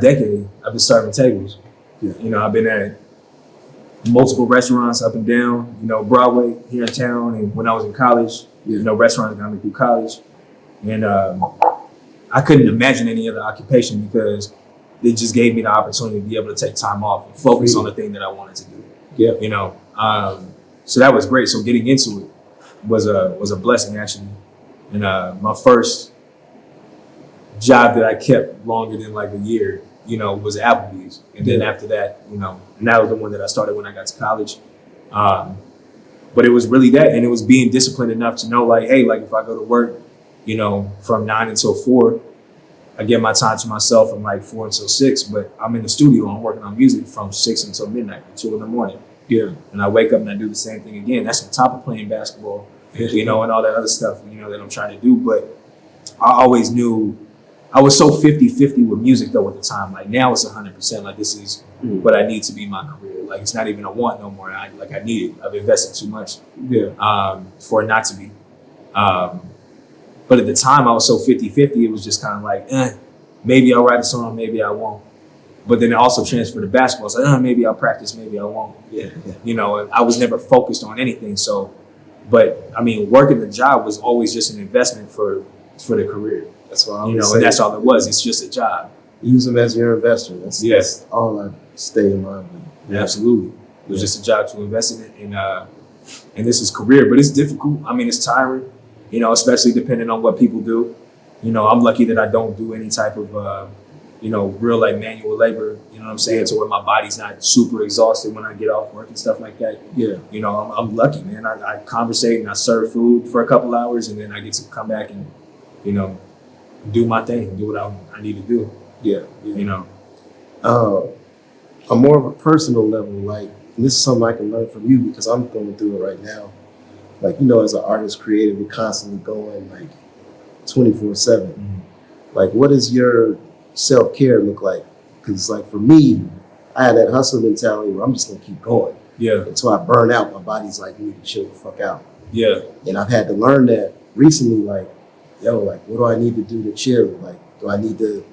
decade, I've been serving tables. Yeah. You know, I've been at multiple restaurants up and down, you know, Broadway here in town. And when I was in college, you know, restaurants got me through college. And I couldn't imagine any other occupation because it just gave me the opportunity to be able to take time off and focus on the thing that I wanted to do. Yeah. You know, so that was great. So getting into it was a blessing, actually. And my first job that I kept longer than like a year, you know, was Applebee's. And then after that, you know, and that was the one that I started when I got to college. But it was really that, and it was being disciplined enough to know, like, hey, like if I go to work, you know, from 9 until 4, I get my time to myself from like 4 until 6, but I'm in the studio, I'm working on music from 6 until midnight, 2 in the morning. Yeah. And I wake up and I do the same thing again. That's on top of playing basketball, you know, and all that other stuff, you know, that I'm trying to do. But I always knew I was so 50-50 with music though at the time. Like now it's 100%. Like this is what I need to be my career. Like it's not even a want no more. I need it. I've invested too much for it not to be. But at the time I was so 50-50, it was just kind of like, maybe I'll write a song, maybe I won't. But then it also transferred to basketball. It's like, maybe I'll practice, maybe I won't. Yeah. You know, and I was never focused on anything. So, but I mean, working the job was always just an investment for for the career. That's why I You always know, say, and that's all it was. It's just a job. use them as your investor. That's, Yeah. that's all I stay in mind with. Yeah, absolutely. It was just a job to invest in it, and this is career, but it's difficult. I mean, it's tiring, you know, especially depending on what people do. You know, I'm lucky that I don't do any type of, real like manual labor. You know what I'm saying? To where my body's not super exhausted when I get off work and stuff like that. Yeah. You know, I'm lucky, man. I conversate and I serve food for a couple hours, and then I get to come back and, you know, do my thing, do what I need to do. Yeah. You know. On more of a personal level, like, and this is something I can learn from you because I'm going through it right now. Like, you know, as an artist, creative, we're constantly going like 24/7. Like, what does your self-care look like? Because like for me, I had that hustle mentality where I'm just gonna keep going Yeah. until I burn out. My body's like, you need to chill the fuck out. Yeah. And I've had to learn that recently, like, yo, like, what do I need to do to chill? Like, do I need to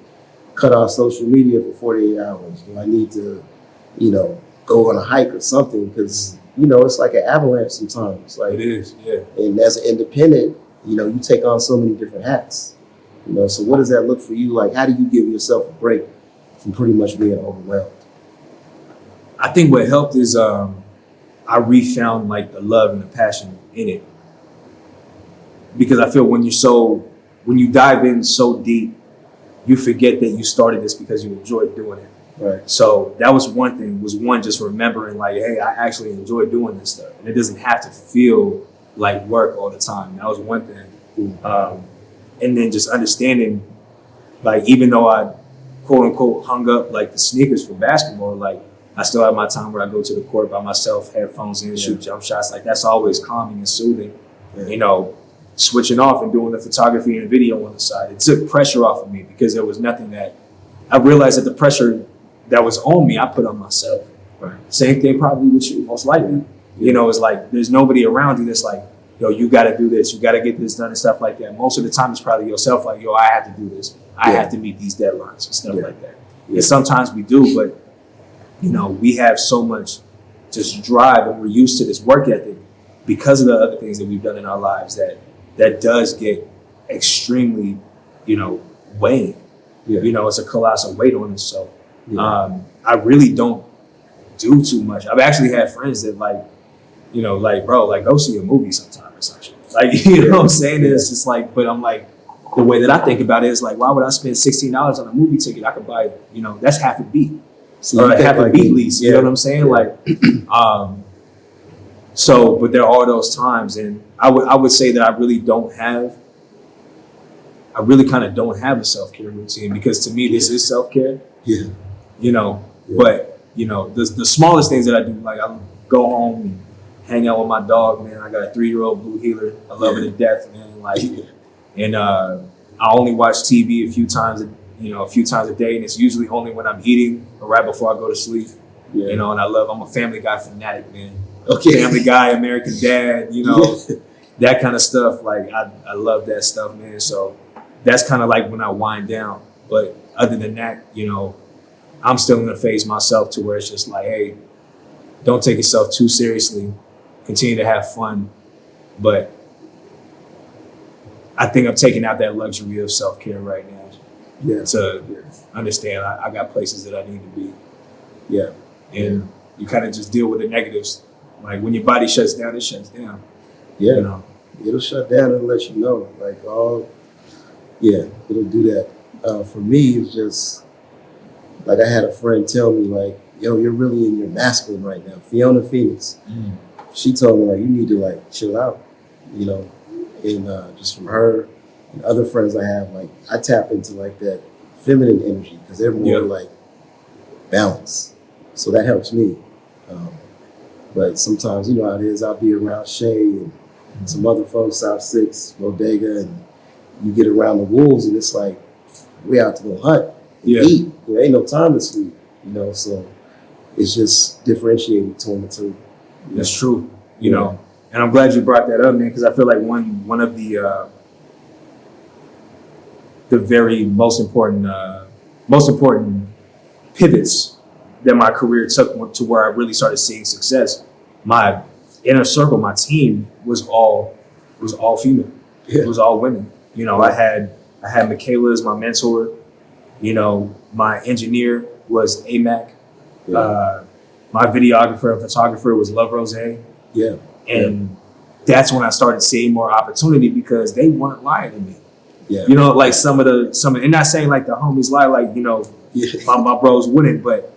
cut off social media for 48 hours? Do I need to, you know, go on a hike or something? Because, you know, it's like an avalanche sometimes. Like, It is. Yeah. and as an independent, you know, you take on so many different hats. You know, so what does that look for you? Like, how do you give yourself a break from pretty much being overwhelmed? I think what helped is I refound like the love and the passion in it, because I feel when you dive in so deep, you forget that you started this because you enjoyed doing it. Right. So that was one thing, just remembering like, hey, I actually enjoy doing this stuff, and it doesn't have to feel like work all the time. That was one thing. And then just understanding, like, even though I quote unquote hung up like the sneakers for basketball, like I still have my time where I go to the court by myself, headphones in, shoot jump shots. Like that's always calming and soothing. Yeah. You know, switching off and doing the photography and video on the side. It took pressure off of me because there was nothing that I realized that the pressure that was on me, I put on myself. Right. Same thing probably with you, most likely. You know, it's like there's nobody around you that's like, yo, you got to do this, you got to get this done and stuff like that. Most of the time, it's probably yourself, like, yo, I have to do this, I have to meet these deadlines and stuff like that. And sometimes we do, but you know, we have so much just drive, and we're used to this work ethic because of the other things that we've done in our lives that does get extremely, you know, weighing. Yeah. You know, it's a colossal weight on us. So I really don't do too much. I've actually had friends that like, you know, like, bro, like go see a movie sometime or something. Like, you know what I'm saying? It's just like, but I'm like, the way that I think about it is like, why would I spend $16 on a movie ticket? I could buy, you know, that's half a beat. So Or you think half a like beat lease. You know what I'm saying? Like, so, but there are those times, and I would say that I really kind of don't have a self-care routine, because to me, this is self-care. Yeah. You know, but you know, the smallest things that I do, like I go home and hang out with my dog, man. I got a 3-year-old blue heeler. I love her to death, man. Like, and I only watch TV a few times a day, and it's usually only when I'm eating or right before I go to sleep. Yeah. You know, and I'm a Family Guy fanatic, man. Okay. Family Guy, American Dad, you know, that kind of stuff. Like I love that stuff, man. So that's kind of like when I wind down. But other than that, you know, I'm still in the phase myself to where it's just like, hey, don't take yourself too seriously. Continue to have fun. But I think I'm taking out that luxury of self-care right now. Yeah. To understand I got places that I need to be. Yeah. And you kind of just deal with the negatives. Like when your body shuts down, it shuts down. Yeah. You know? It'll shut down and let you know. Like, it'll do that. For me, it's just like I had a friend tell me, like, yo, you're really in your masculine right now. Fiona Phoenix. She told me, like, you need to, like, chill out, you know. And just from her and other friends I have, like, I tap into, like, that feminine energy because they're more, like, balanced. So that helps me. But sometimes, you know how it is, I'll be around Shay and some other folks, South Six, Bodega, and you get around the wolves and it's like, we out to go hunt and eat. There ain't no time to sleep, you know, so it's just differentiating between the two. That's true, you know. And I'm glad you brought that up, man, because I feel like one of the very most important pivots that my career took to where I really started seeing success. My inner circle, my team was all female. Yeah. It was all women. You know, I had Michaela as my mentor. You know, my engineer was AMAC. Yeah. My videographer and photographer was Love Rose. Yeah. And that's when I started seeing more opportunity because they weren't lying to me. Yeah. You know, like some of and not saying like the homies lie, like, you know, my bros wouldn't, but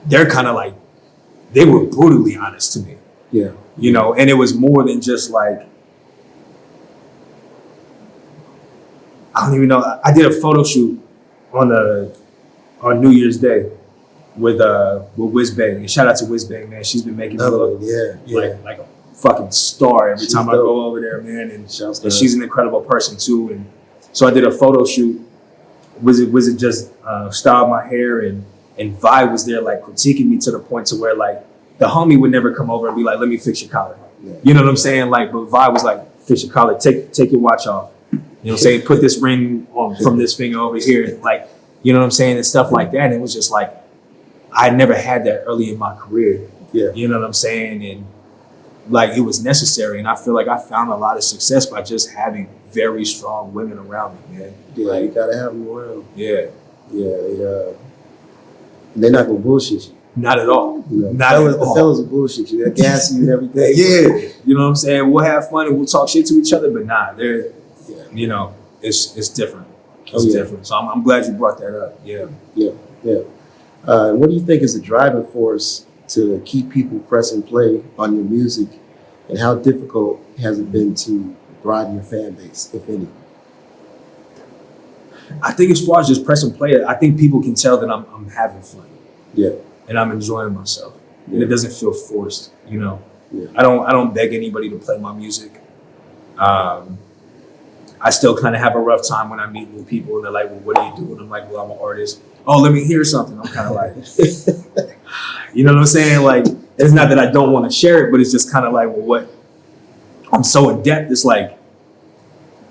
they're kind of like, they were brutally honest to me. Yeah. You know, and it was more than just like, I don't even know. I did a photo shoot on New Year's Day with Whizbang. And shout out to Whizbang, man. She's been making me look like a fucking star every time I go over there, man. And she's an incredible person too. And so I did a photo shoot. Was it just styled my hair and Vi was there like critiquing me to the point to where like the homie would never come over and be like, let me fix your collar. Yeah. You know what I'm saying? Like, but Vi was like, fix your collar, take your watch off. You know what I'm saying? Put this ring on from this finger over here. Like, you know what I'm saying? And stuff like that. And it was just like, I never had that early in my career. Yeah. You know what I'm saying? And like, it was necessary. And I feel like I found a lot of success by just having very strong women around me, man. Yeah, like, you gotta have them around. Yeah. Yeah. They're not gonna bullshit you. Not at all. You know, Not at all. The fellas will bullshit you. They'll gas you and everything. Yeah. You know what I'm saying? We'll have fun and we'll talk shit to each other, but nah, you know, it's different. It's different. So I'm glad you brought that up. Yeah. What do you think is the driving force to keep people pressing play on your music, and how difficult has it been to broaden your fan base, if any? I think as far as just pressing play, I think people can tell that I'm having fun. Yeah. And I'm enjoying myself. Yeah. And it doesn't feel forced, you know. Yeah. I don't beg anybody to play my music. I still kind of have a rough time when I meet new people and they're like, well, what do you do? And I'm like, well, I'm an artist. Oh, let me hear something. I'm kind of like, you know what I'm saying? Like, it's not that I don't want to share it, but it's just kind of like, well, what? I'm so in depth. It's like,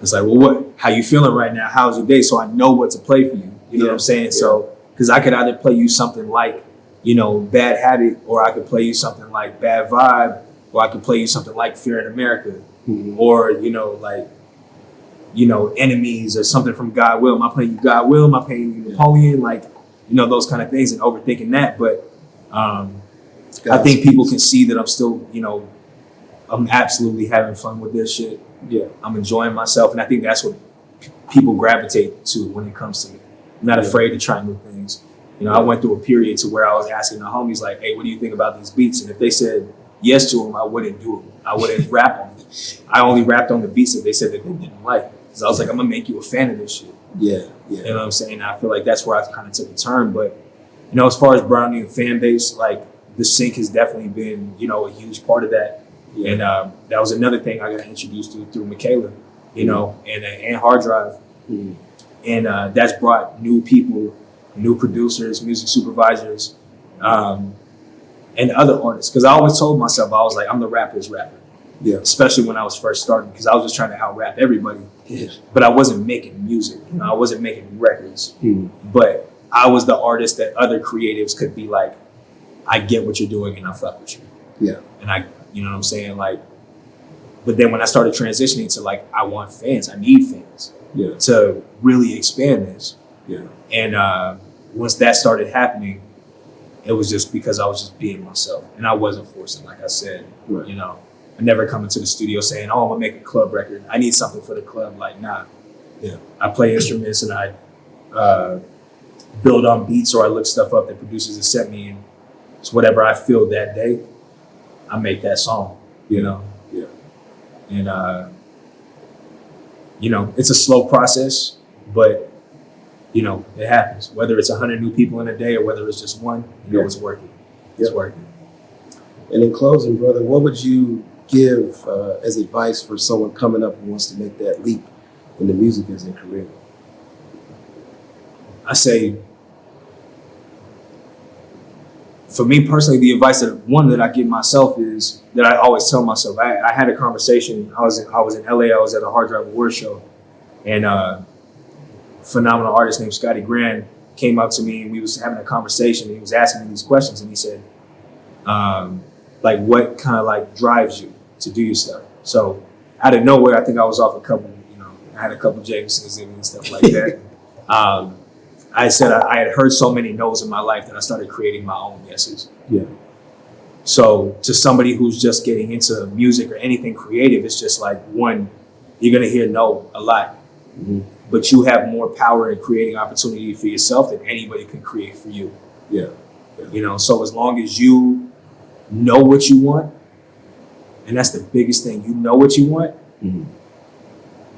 well, what? How you feeling right now? How's your day? So I know what to play for you. You know what I'm saying? Yeah. So, because I could either play you something like, you know, Bad Habit, or I could play you something like Bad Vibe, or I could play you something like Fear in America, or, you know, like, you know, Enemies or something from God Will. Am I playing you God Will? Am I playing you Napoleon? Like, you know, those kind of things, and overthinking that. But I think people can see that I'm still, you know, I'm absolutely having fun with this shit. Yeah. I'm enjoying myself. And I think that's what people gravitate to when it comes to me. I'm not afraid to try new things. You know, I went through a period to where I was asking the homies like, hey, what do you think about these beats? And if they said yes to them, I wouldn't do them. I wouldn't rap on them. I only rapped on the beats that they said that they didn't like. Because I was like, I'm going to make you a fan of this shit. Yeah. You know what I'm saying? I feel like that's where I kind of took a turn. But, you know, as far as broadening the fan base, like, the sync has definitely been, you know, a huge part of that. Yeah. And that was another thing I got introduced to through Michaela, you know, and Hard Drive. And that's brought new people, new producers, music supervisors, and other artists. Because I always told myself, I was like, I'm the rapper's rapper. Yeah. Especially when I was first starting, because I was just trying to out-rap everybody. Yeah. But I wasn't making music. You know, I wasn't making records. But I was the artist that other creatives could be like, I get what you're doing and I fuck with you. Yeah. And I, you know what I'm saying? Like, but then when I started transitioning to like, I want fans, I need fans to really expand this. Yeah. And once that started happening, it was just because I was just being myself and I wasn't forcing, like I said, you know, I never come into the studio saying, oh, I'm gonna make a club record. I need something for the club. Like, nah. Yeah. I play instruments and I build on beats, or I look stuff up that producers have sent me, and it's whatever I feel that day, I make that song, you know? Yeah. And, you know, it's a slow process, but, you know, it happens. Whether it's 100 new people in a day or whether it's just one, you know, it's working. It's working. And in closing, brother, what would you give as advice for someone coming up who wants to make that leap in the music as a career? I say, for me personally, the advice that I give myself is that I always tell myself. I had a conversation. I was in LA. I was at a Hard Drive Award show, and a phenomenal artist named Scotty Grand came up to me, and we was having a conversation. And he was asking me these questions, and he said, like, what kind of like drives you to do your stuff? So out of nowhere, I think I was off a couple, you know, I had a couple Jamesons in me and stuff like that. I said I had heard so many no's in my life that I started creating my own yeses. Yeah. So to somebody who's just getting into music or anything creative, it's just like, one, you're gonna hear no a lot, but you have more power in creating opportunity for yourself than anybody can create for you. Yeah. You know, so as long as you know what you want, and that's the biggest thing, you know what you want,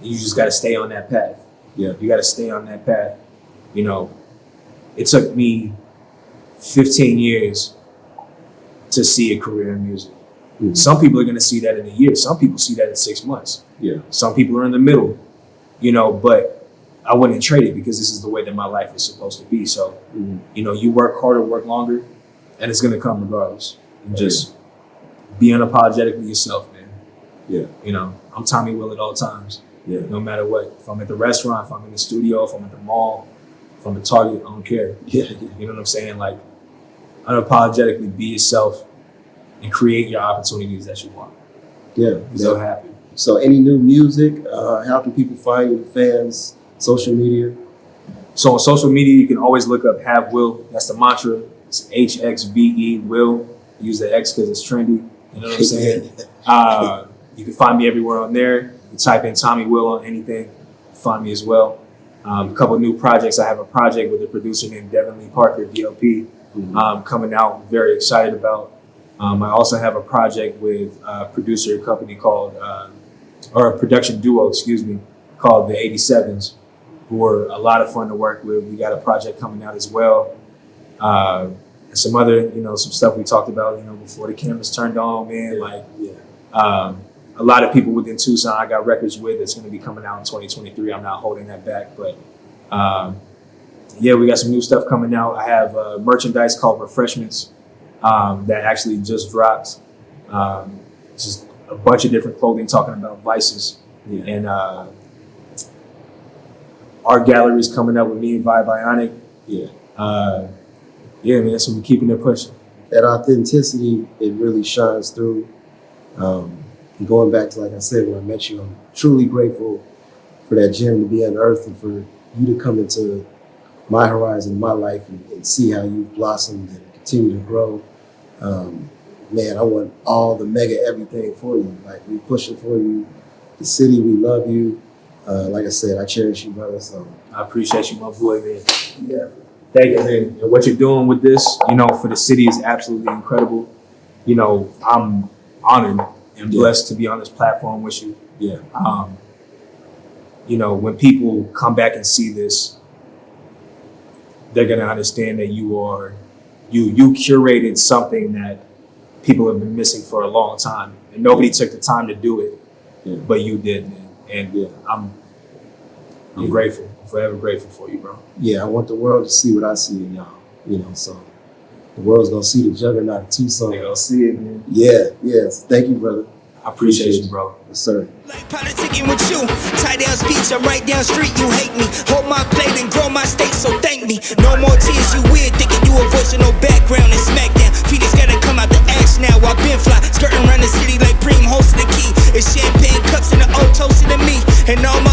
you just got to stay on that path. Yeah. You got to stay on that path. You know, it took me 15 years to see a career in music. Some people are going to see that in a year. Some people see that in 6 months. Yeah. Some people are in the middle, you know, but I wouldn't trade it because this is the way that my life is supposed to be. So, you know, you work harder, work longer, and it's going to come regardless. And just be unapologetically yourself, man. Yeah. You know, I'm Tommy Will at all times. Yeah. No matter what. If I'm at the restaurant, if I'm in the studio, if I'm at the mall, if I'm at Target, I don't care. Yeah. You know what I'm saying? Like, unapologetically be yourself and create your opportunities that you want. Yeah. So happy. So any new music, how can people find you, fans, social media? So on social media, you can always look up Have Will. That's the mantra. It's HXVE Will. Use the X because it's trendy. You know what I'm saying? You can find me everywhere on there. You type in Tommy Will on anything, find me as well. A couple new projects. I have a project with a producer named Devin Lee Parker, DLP, coming out. Very excited about. I also have a project with a producer company called, or a production duo, excuse me, called the 87s, who are a lot of fun to work with. We got a project coming out as well. And some other, you know, some stuff we talked about, you know, before the cameras turned on, man. Like, a lot of people within Tucson I got records with that's going to be coming out in 2023. I'm not holding that back, but we got some new stuff coming out. I have merchandise called Refreshments that actually just dropped. It's just a bunch of different clothing talking about vices. And art galleries coming up with me and Vi Bionic. Man, so we're keeping it pushing. That authenticity, it really shines through. And going back to, like I said, when I met you, I'm truly grateful for that gem to be unearthed and for you to come into my horizon, my life, and see how you've blossomed and continue to grow. Man, I want all the mega everything for you. Like, we pushing for you. The city, we love you. Like I said, I cherish you, brother. So I appreciate you, my boy, man. Yeah. Thank you, man. And what you're doing with this, you know, for the city is absolutely incredible. You know, I'm honored and blessed to be on this platform with you. You know, when people come back and see this, they're gonna understand that you curated something that people have been missing for a long time, and nobody took the time to do it, but you did, man. And I'm grateful. I'm forever grateful for you, bro. Yeah, I want the world to see what I see in y'all. You know, so the world's gonna see the juggernaut of Tucson. They're gonna see it, man. Yes. Thank you, brother. I appreciate you, bro. Yes, sir. Like politicking with you, tie down speech, I'm right down street, you hate me. Hold my plate and grow my state, so thank me. No more tears, you weird, thinking you a voice with no background and smackdown. Feet is gotta come out the ash now, I been fly, skirting around the city like Preem, hosting the key. It's champagne cups and the old toast to me, and all my